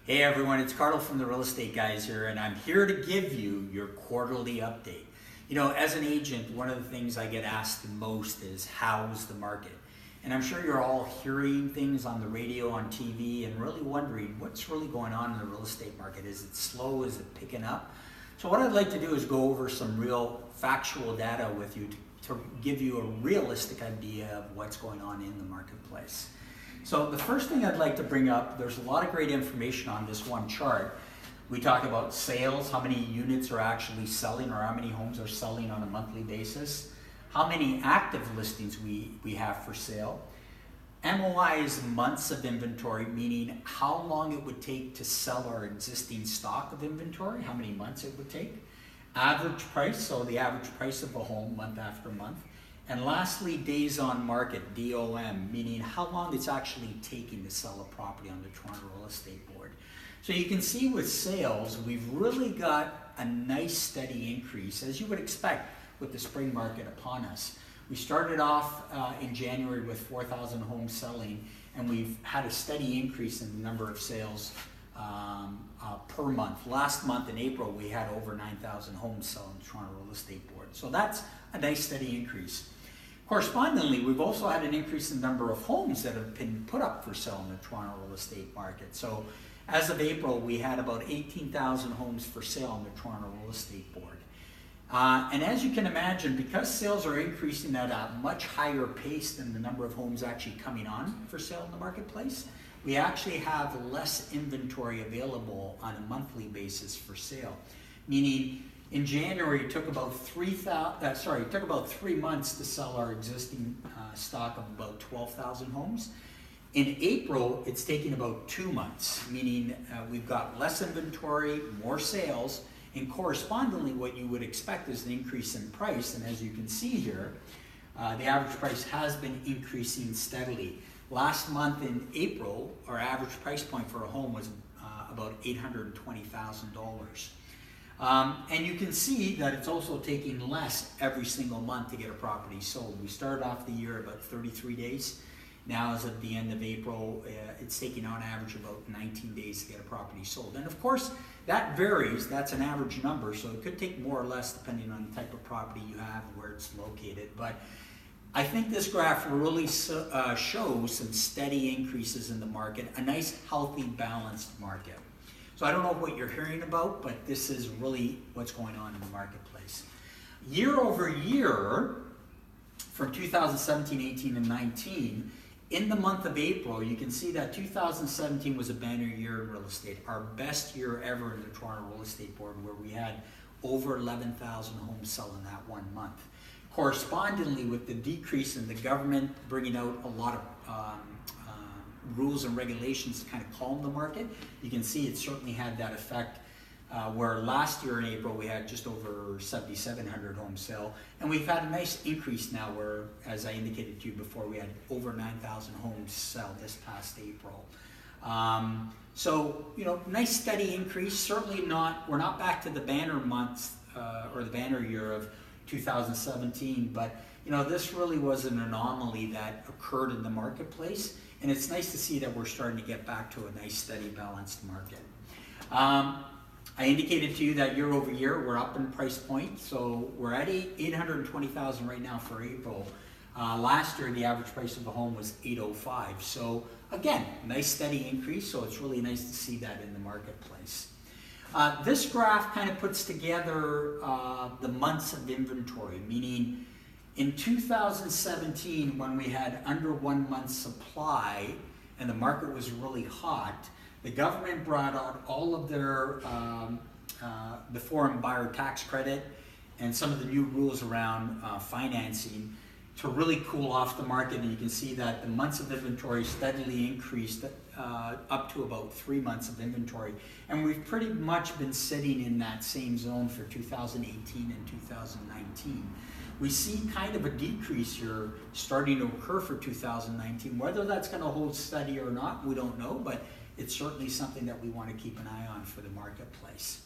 Hey everyone, it's Carlo from the Real Estate Guys here, and I'm here to give you your quarterly update. You know, as an agent, one of the things I get asked the most is how's the market? And I'm sure you're all hearing things on the radio, on TV, and really wondering what's really going on in the real estate market. Is it slow? Is it picking up? So what I'd like to do is go over some real factual data with you to give you a realistic idea of what's going on in the marketplace. So the first thing I'd like to bring up, there's a lot of great information on this one chart. We talk about sales, how many units are actually selling or how many homes are selling on a monthly basis, how many active listings we have for sale. MOI is months of inventory, meaning how long it would take to sell our existing stock of inventory, how many months it would take. Average price, so the average price of a home month after month. And lastly, days on market, DOM, meaning how long it's actually taking to sell a property on the Toronto Real Estate Board. So you can see with sales, we've really got a nice steady increase, as you would expect with the spring market upon us. We started off in January with 4,000 homes selling, and we've had a steady increase in the number of sales per month. Last month in April, we had over 9,000 homes sold on the Toronto Real Estate Board. So that's a nice steady increase. Correspondingly, we've also had an increase in the number of homes that have been put up for sale in the Toronto real estate market. So as of April, we had about 18,000 homes for sale on the Toronto Real Estate Board. And as you can imagine, because sales are increasing at a much higher pace than the number of homes actually coming on for sale in the marketplace, we actually have less inventory available on a monthly basis for sale. Meaning, in January, it took about 3 months to sell our existing stock of about 12,000 homes. In April, it's taking about 2 months, meaning we've got less inventory, more sales, and correspondingly, what you would expect is an increase in price. And as you can see here, the average price has been increasing steadily. Last month in April, our average price point for a home was about $820,000. And you can see that it's also taking less every single month to get a property sold. We started off the year about 33 days. Now, as of the end of April, it's taking on average about 19 days to get a property sold. And of course, that varies. That's an average number, so it could take more or less depending on the type of property you have and where it's located. But I think this graph really shows some steady increases in the market, a nice, healthy, balanced market. So I don't know what you're hearing about, but this is really what's going on in the marketplace. Year over year, from 2017, 18, and 19, in the month of April, you can see that 2017 was a banner year in real estate, our best year ever in the Toronto Real Estate Board, where we had over 11,000 homes sell in that 1 month. Correspondingly, with the decrease in the government bringing out a lot of rules and regulations to kind of calm the market, you can see it certainly had that effect, where last year in April we had just over 7,700 homes sell, and we've had a nice increase now where, as I indicated to you before, we had over 9,000 homes sell this past April. So, you know, nice steady increase. Certainly we're not back to the banner months or the banner year of 2017, but you know, this really was an anomaly that occurred in the marketplace, and it's nice to see that we're starting to get back to a nice, steady, balanced market. I indicated to you that year over year, we're up in price point, so we're at $820,000 right now for April. Last year, the average price of a home was $805,000. So again, nice, steady increase, so it's really nice to see that in the marketplace. This graph kind of puts together the months of inventory, meaning in 2017, when we had under 1 month supply and the market was really hot, the government brought out all of their the foreign buyer tax credit and some of the new rules around financing to really cool off the market. And you can see that the months of inventory steadily increased up to about 3 months of inventory. And we've pretty much been sitting in that same zone for 2018 and 2019. We see kind of a decrease here starting to occur for 2019. Whether that's going to hold steady or not, we don't know, but it's certainly something that we want to keep an eye on for the marketplace.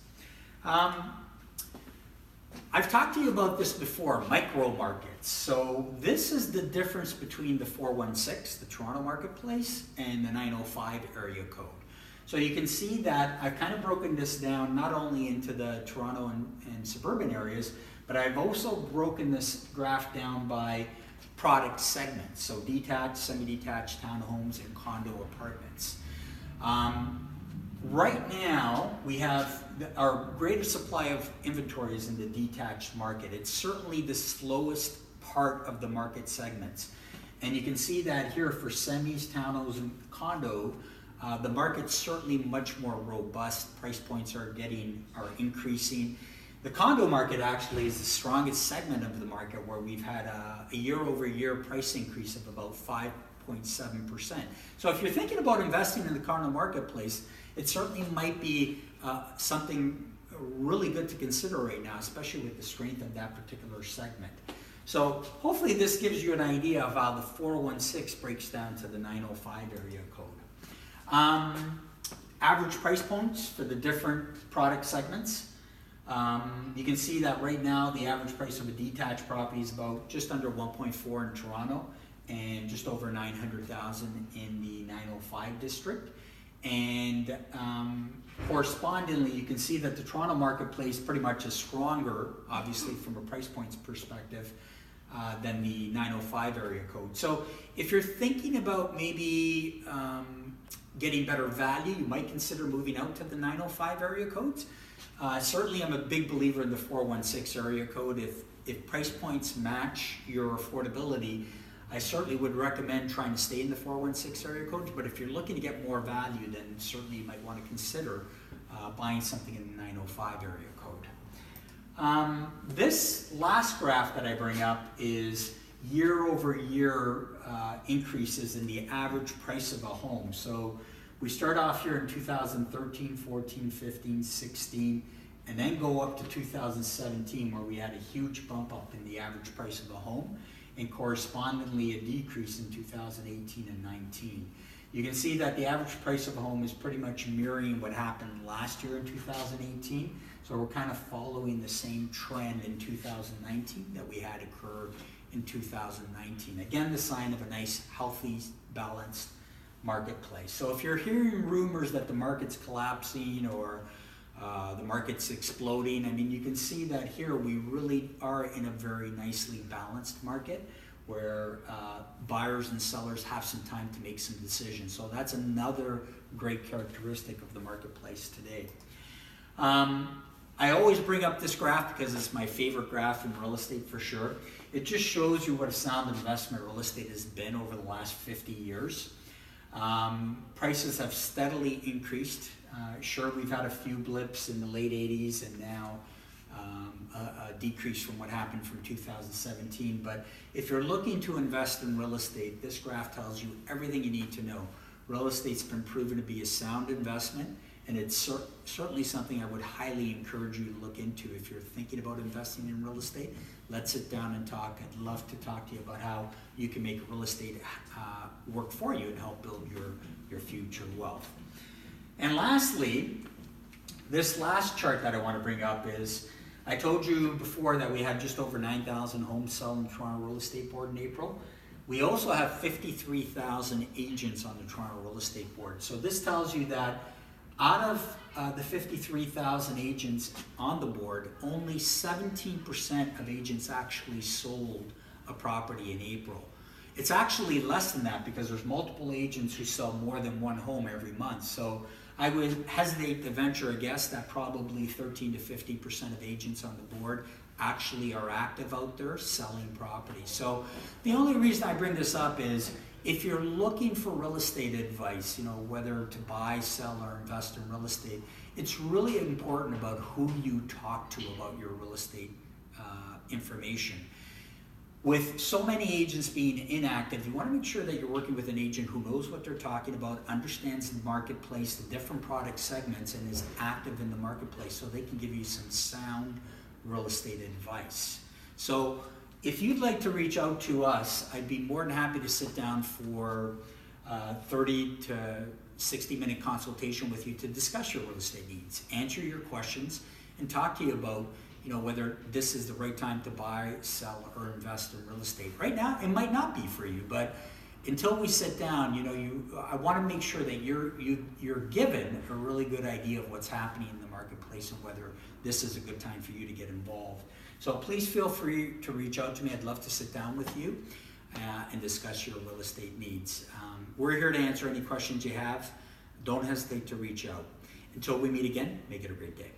I've talked to you about this before, micro markets. So this is the difference between the 416, the Toronto marketplace, and the 905 area code. So you can see that I've kind of broken this down not only into the Toronto and suburban areas, but I've also broken this graph down by product segments. So detached, semi-detached townhomes and condo apartments. Right now, we have our greatest supply of inventories in the detached market. It's certainly the slowest part of the market segments. And you can see that here for semis, townhomes, and condo, the market's certainly much more robust. Price points are increasing. The condo market actually is the strongest segment of the market, where we've had a year-over-year price increase of about 5.7%. So if you're thinking about investing in the condo marketplace, it certainly might be something really good to consider right now, especially with the strength of that particular segment. So hopefully this gives you an idea of how the 416 breaks down to the 905 area code. Average price points for the different product segments. You can see that right now the average price of a detached property is about just under 1.4 in Toronto and just over 900,000 in the 905 district. And correspondingly, you can see that the Toronto marketplace pretty much is stronger, obviously from a price points perspective, than the 905 area code. So if you're thinking about maybe getting better value, you might consider moving out to the 905 area codes. Certainly, I'm a big believer in the 416 area code. If price points match your affordability, I certainly would recommend trying to stay in the 416 area codes, but if you're looking to get more value, then certainly you might want to consider buying something in the 905 area code. This last graph that I bring up is year-over-year increases in the average price of a home. So we start off here in 2013, 14, 15, 16, and then go up to 2017, where we had a huge bump up in the average price of a home, and correspondingly a decrease in 2018 and 19. You can see that the average price of a home is pretty much mirroring what happened last year in 2018. So we're kind of following the same trend in 2019 that we had occur in 2019. Again, the sign of a nice, healthy, balanced marketplace. So if you're hearing rumors that the market's collapsing or the market's exploding, I mean, you can see that here we really are in a very nicely balanced market where buyers and sellers have some time to make some decisions. So that's another great characteristic of the marketplace today. I always bring up this graph because it's my favorite graph in real estate for sure. It just shows you what a sound investment real estate has been over the last 50 years. Prices have steadily increased. Sure, we've had a few blips in the late 80s and now a decrease from what happened from 2017. But if you're looking to invest in real estate, this graph tells you everything you need to know. Real estate's been proven to be a sound investment, and it's certainly something I would highly encourage you to look into if you're thinking about investing in real estate. Let's sit down and talk. I'd love to talk to you about how you can make real estate work for you and help build your future wealth. And lastly, this last chart that I want to bring up is, I told you before that we had just over 9,000 homes sold in the Toronto Real Estate Board in April. We also have 53,000 agents on the Toronto Real Estate Board. So this tells you that out of the 53,000 agents on the board, only 17% of agents actually sold a property in April. It's actually less than that because there's multiple agents who sell more than one home every month. So I would hesitate to venture a guess that probably 13 to 50% of agents on the board actually are active out there selling properties. So the only reason I bring this up is if you're looking for real estate advice, you know, whether to buy, sell, or invest in real estate, it's really important about who you talk to about your real estate information. With so many agents being inactive, you want to make sure that you're working with an agent who knows what they're talking about, understands the marketplace, the different product segments, and is active in the marketplace so they can give you some sound real estate advice. So if you'd like to reach out to us, I'd be more than happy to sit down for 30 to 60-minute consultation with you to discuss your real estate needs, answer your questions, and talk to you about, you know, whether this is the right time to buy, sell, or invest in real estate. Right now, it might not be for you, but until we sit down, I want to make sure that you're given a really good idea of what's happening in the marketplace and whether this is a good time for you to get involved. So please feel free to reach out to me. I'd love to sit down with you and discuss your real estate needs. We're here to answer any questions you have. Don't hesitate to reach out. Until we meet again, make it a great day.